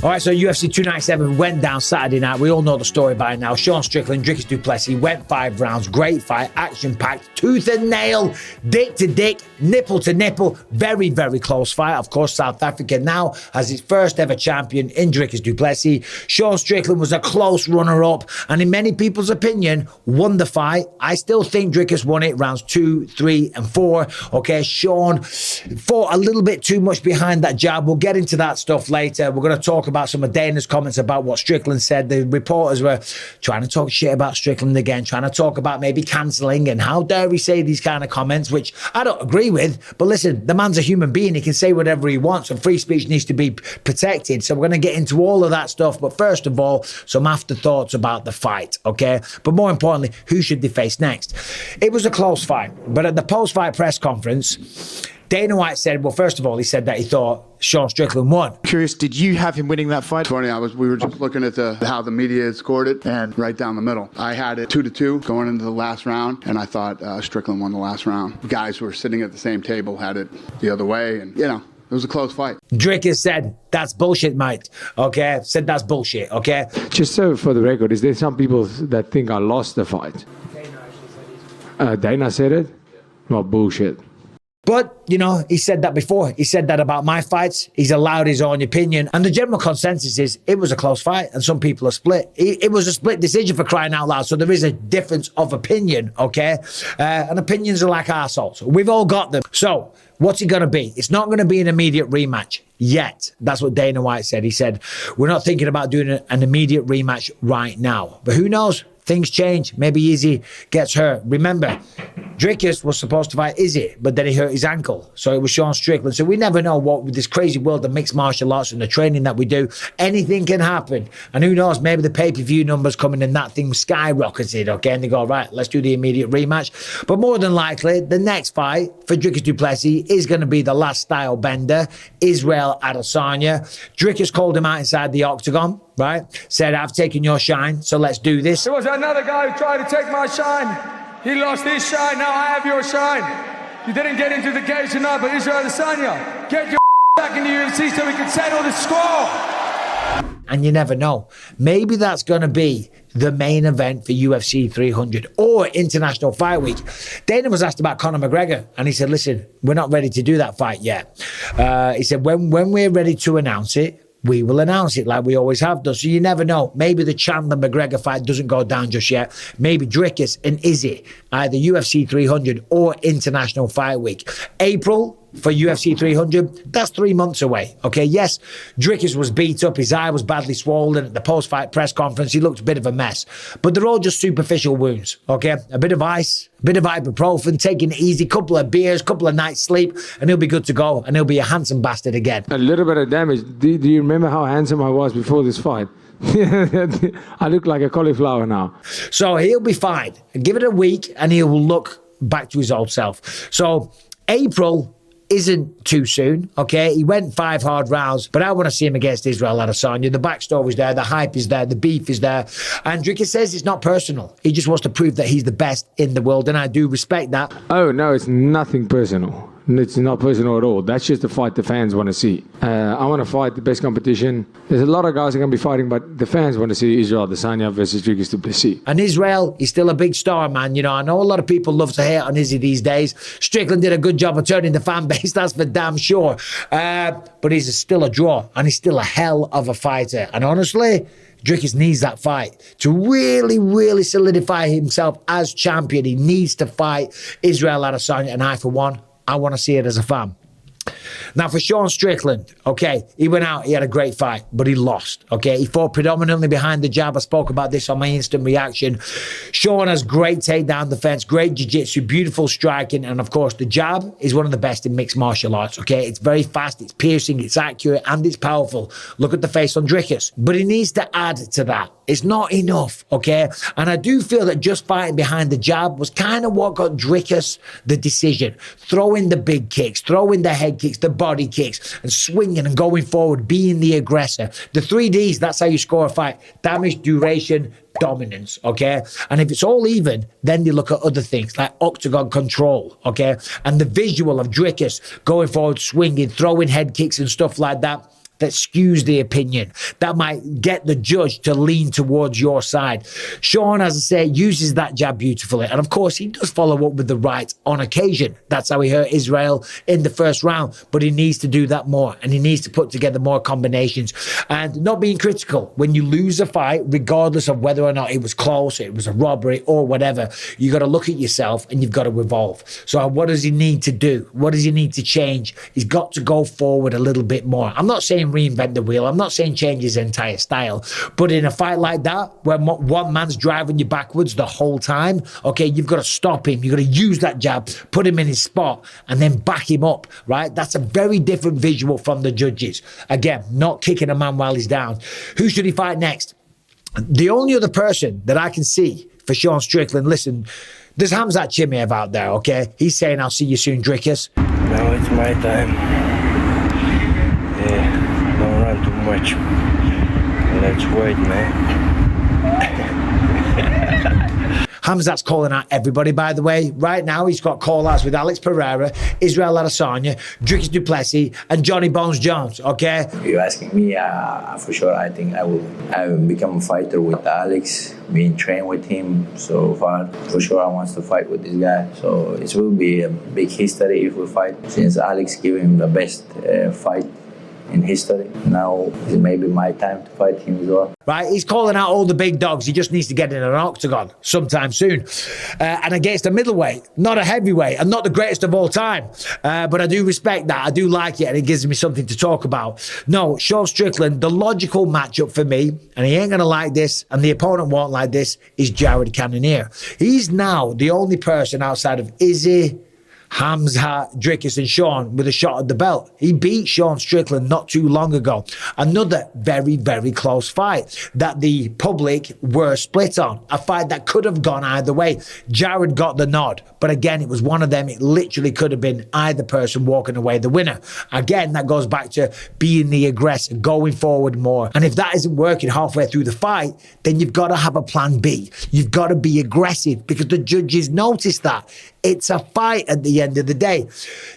All right, so UFC 297 went down Saturday night. We all know the story by now. Sean Strickland, Dricus du Plessis, went 5 rounds. Great fight, action-packed, tooth and nail, dick to dick, nipple to nipple. Very, very close fight. Of course, South Africa now has its first ever champion in Dricus du Plessis. Sean Strickland was a close runner-up, and in many people's opinion, won the fight. I still think Dricus won it rounds 2, 3, and 4. Okay, Sean fought a little bit too much behind that jab. We'll get into that stuff later. We're going to talk about some of Dana's comments about what Strickland said. The reporters were trying to talk shit about Strickland again, trying to talk about maybe cancelling and how dare he say these kind of comments, which I don't agree with. But listen, the man's a human being. He can say whatever he wants, and free speech needs to be protected. So we're going to get into all of that stuff. But first of all, some afterthoughts about the fight, okay? But more importantly, who should they face next? It was a close fight, but at the post-fight press conference, Dana White said, well, first of all, he said that he thought Sean Strickland won. Curious, did you have him winning that fight? Funny, we were just looking at how the media had scored it, and right down the middle. I had it 2-2 going into the last round, and I thought Strickland won the last round. Guys who were sitting at the same table had it the other way, and it was a close fight. Dricus said, that's bullshit, mate. Okay? Said that's bullshit, okay? Just so for the record, is there some people that think I lost the fight? Dana said it? Well, bullshit. But, he said that before. He said that about my fights. He's allowed his own opinion. And the general consensus is it was a close fight and some people are split. It was a split decision, for crying out loud. So there is a difference of opinion, okay? And opinions are like arseholes. We've all got them. So what's it going to be? It's not going to be an immediate rematch yet. That's what Dana White said. He said, we're not thinking about doing an immediate rematch right now. But who knows? Things change. Maybe Izzy gets hurt. Remember, Dricus was supposed to fight Izzy, but then he hurt his ankle. So it was Sean Strickland. So we never know what, with this crazy world of mixed martial arts and the training that we do, anything can happen. And who knows, maybe the pay-per-view numbers coming and that thing skyrocketed, okay? And they go, right, let's do the immediate rematch. But more than likely, the next fight for Dricus du Plessis is going to be the last style bender, Israel Adesanya. Dricus called him out inside the octagon, right? Said, I've taken your shine, so let's do this. There was another guy who tried to take my shine. He lost his shine, now I have your shine. You didn't get into the cage tonight, but Israel Adesanya, get your back in the UFC so we can settle the score. And you never know. Maybe that's going to be the main event for UFC 300 or International Fight Week. Dana was asked about Conor McGregor, and he said, listen, we're not ready to do that fight yet. He said, when we're ready to announce it, we will announce it like we always have done. So you never know. Maybe the Chandler-McGregor fight doesn't go down just yet. Maybe Dricus and Izzy, either UFC 300 or International Fight Week. April for UFC 300, that's 3 months away. Okay, yes, Dricus was beat up. His eye was badly swollen at the post-fight press conference. He looked a bit of a mess. But they're all just superficial wounds, okay? A bit of ice, a bit of ibuprofen, taking it easy, couple of beers, couple of nights sleep, and he'll be good to go, and he'll be a handsome bastard again. A little bit of damage. Do you remember how handsome I was before this fight? I look like a cauliflower now. So he'll be fine. Give it a week, and he will look back to his old self. So April isn't too soon, okay? He went 5 hard rounds, but I want to see him against Israel Adesanya. The backstory's there, the hype is there, the beef is there. And Dricus says it's not personal. He just wants to prove that he's the best in the world, and I do respect that. Oh, no, it's nothing personal. It's not personal at all. That's just the fight the fans want to see. I want to fight the best competition. There's a lot of guys that are going to be fighting, but the fans want to see Israel Adesanya versus Dricus du Plessis. And Israel, he's still a big star, man. I know a lot of people love to hate on Izzy these days. Strickland did a good job of turning the fan base, that's for damn sure. But he's still a draw, and he's still a hell of a fighter. And honestly, Dricus needs that fight to really, really solidify himself as champion. He needs to fight Israel Adesanya, and I, for one, I want to see it as a fan. Now, for Sean Strickland, okay, he went out, he had a great fight, but he lost, okay? He fought predominantly behind the jab. I spoke about this on my instant reaction. Sean has great takedown defense, great jiu-jitsu, beautiful striking, and of course, the jab is one of the best in mixed martial arts, okay? It's very fast, it's piercing, it's accurate, and it's powerful. Look at the face on Dricus. But he needs to add to that. It's not enough, okay? And I do feel that just fighting behind the jab was kind of what got Dricus the decision. Throwing the big kicks, throwing the head kicks, the body kicks, and swinging and going forward, being the aggressor. The 3Ds, that's how you score a fight. Damage, duration, dominance, okay? And if it's all even, then you look at other things like octagon control, okay? And the visual of Dricus going forward, swinging, throwing head kicks and stuff like that. that skews the opinion, that might get the judge to lean towards your side. Sean, as I say, uses that jab beautifully. And of course, he does follow up with the right on occasion. That's how he hurt Israel in the first round. But he needs to do that more. And he needs to put together more combinations. And not being critical. When you lose a fight, regardless of whether or not it was close, it was a robbery or whatever, you got to look at yourself and you've got to evolve. So what does he need to do? What does he need to change? He's got to go forward a little bit more. I'm not saying reinvent the wheel. I'm not saying change his entire style. But in a fight like that, where one man's driving you backwards the whole time, okay, you've got to stop him. You've got to use that jab, put him in his spot, and then back him up, right? That's a very different visual from the judges. Again, not kicking a man while he's down. Who should he fight next? The only other person that I can see for Sean Strickland, listen, there's Khamzat Chimaev out there, okay? He's saying, I'll see you soon, Dricus. Now it's my time. Yeah, don't run too much. Let's wait, man. Khamzat's calling out everybody, by the way. Right now, he's got call-outs with Alex Pereira, Israel Adesanya, Dricus du Plessis, and Johnny Bones Jones, okay? You're asking me, for sure, I think I will become a fighter with Alex, being trained with him so far. For sure, I want to fight with this guy. So it will be a big history if we fight, since Alex gave him the best fight in history. Now is maybe my time to fight him as well. Right, he's calling out all the big dogs. He just needs to get in an octagon sometime soon. And against a middleweight, not a heavyweight, and not the greatest of all time. But I do respect that. I do like it, and it gives me something to talk about. No, Sean Strickland, the logical matchup for me, and he ain't going to like this, and the opponent won't like this, is Jared Cannonier. He's now the only person outside of Izzy, Khamzat, Dricus, and Sean with a shot at the belt. He beat Sean Strickland not too long ago. Another very, very close fight that the public were split on. A fight that could have gone either way. Jared got the nod. But again, it was one of them. It literally could have been either person walking away the winner. Again, that goes back to being the aggressor, going forward more. And if that isn't working halfway through the fight, then you've got to have a plan B. You've got to be aggressive because the judges notice that. It's a fight at the end of the day.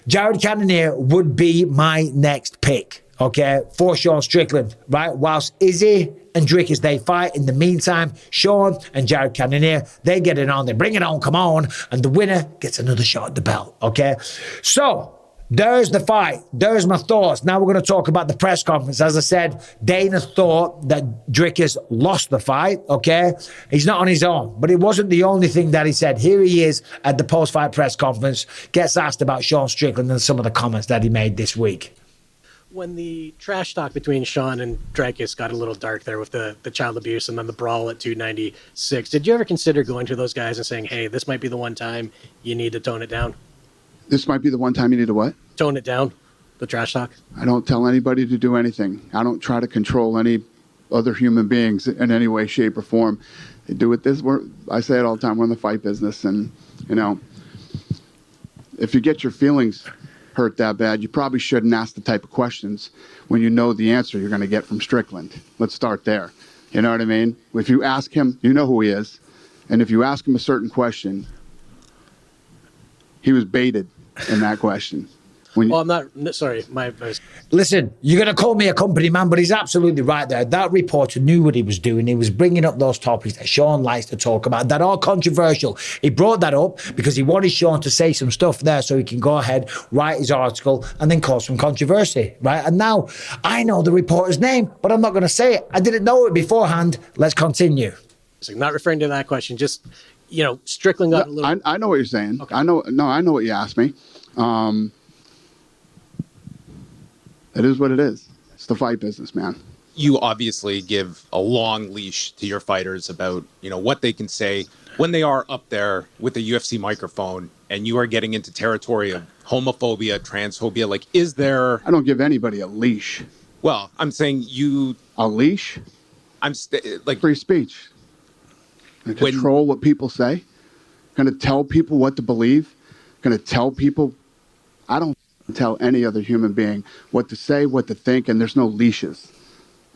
Jared Cannonier would be my next pick, okay, for Sean Strickland, right? Whilst Izzy and Dricus, they fight. In the meantime, Sean and Jared Cannonier, they get it on. They bring it on, come on. And the winner gets another shot at the belt, okay? So, there's the fight. There's my thoughts. Now we're going to talk about the press conference. As I said, Dana thought that Dricus lost the fight, okay? He's not on his own. But it wasn't the only thing that he said. Here he is at the post-fight press conference, gets asked about Sean Strickland and some of the comments that he made this week. When the trash talk between Sean and Dricus got a little dark there with the child abuse and then the brawl at 296, did you ever consider going to those guys and saying, hey, this might be the one time you need to tone it down? This might be the one time you need to what? Tone it down, the trash talk? I don't tell anybody to do anything. I don't try to control any other human beings in any way, shape, or form. They do it this way. I say it all the time. We're in the fight business. And, you know, if you get your feelings hurt that bad, you probably shouldn't ask the type of questions when you know the answer you're going to get from Strickland. Let's start there. You know what I mean? If you ask him, you know who he is. And if you ask him a certain question, he was baited in that question. Well, I'm not, sorry. Listen, you're going to call me a company man, but he's absolutely right there. That reporter knew what he was doing. He was bringing up those topics that Sean likes to talk about that are controversial. He brought that up because he wanted Sean to say some stuff there so he can go ahead, write his article, and then cause some controversy, right? And now I know the reporter's name, but I'm not going to say it. I didn't know it beforehand. Let's continue. So not referring to that question, just, you know, Strickland got a little... I know what you're saying. Okay. I know what you asked me. It is what it is. It's the fight business, man. You obviously give a long leash to your fighters about, you know, what they can say when they are up there with the UFC microphone and you are getting into territory of homophobia, transphobia. Like, is there... I don't give anybody a leash. Well, I'm saying you... A leash? Like... Free speech. I control what people say. Going to tell people what to believe. Going to tell people... I don't tell any other human being what to say, what to think, and there's no leashes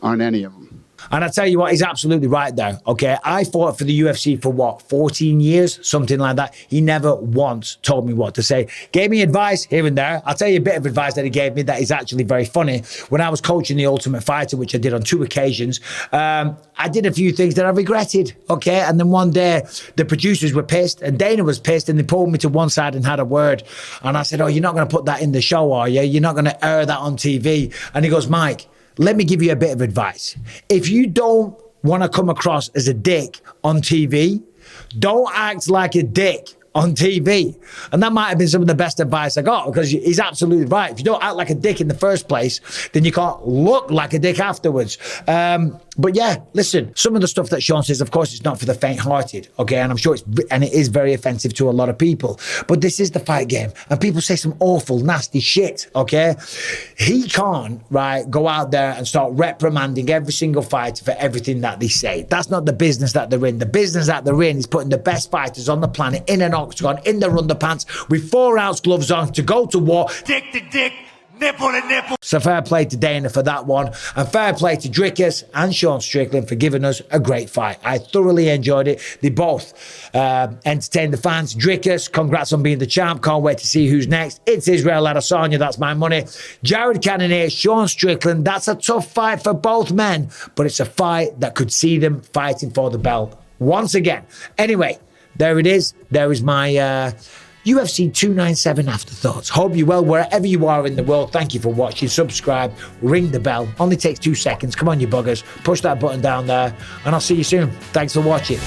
on any of them. And I tell you what, he's absolutely right there, okay? I fought for the UFC for what, 14 years? Something like that. He never once told me what to say. Gave me advice here and there. I'll tell you a bit of advice that he gave me that is actually very funny. When I was coaching the Ultimate Fighter, which I did on 2 occasions, I did a few things that I regretted, okay? And then one day, the producers were pissed and Dana was pissed and they pulled me to one side and had a word. And I said, oh, you're not going to put that in the show, are you? You're not going to air that on TV. And he goes, Mike, let me give you a bit of advice. If you don't want to come across as a dick on TV, don't act like a dick on TV. And that might have been some of the best advice I got, because he's absolutely right. If you don't act like a dick in the first place, then you can't look like a dick afterwards. But yeah, listen, some of the stuff that Sean says, of course, it's not for the faint-hearted, okay? And I'm sure it is very offensive to a lot of people. But this is the fight game. And people say some awful, nasty shit, okay? He can't, right, go out there and start reprimanding every single fighter for everything that they say. That's not the business that they're in. The business that they're in is putting the best fighters on the planet in an octagon, in their underpants, with 4-ounce gloves on to go to war. Dick to dick. Nipple to nipple. So fair play to Dana for that one, and fair play to Dricus and Sean Strickland for giving us a great fight. I thoroughly enjoyed it. They both entertained the fans. Dricus, congrats on being the champ. Can't wait to see who's next. It's Israel Adesanya. That's my money. Jared Cannonier, Sean Strickland. That's a tough fight for both men, but it's a fight that could see them fighting for the belt once again. Anyway, there it is. There is my UFC 297 afterthoughts. Hope you're well wherever you are in the world. Thank you for watching. Subscribe, ring the bell. Only takes 2 seconds. Come on, you buggers. Push that button down there, and I'll see you soon. Thanks for watching.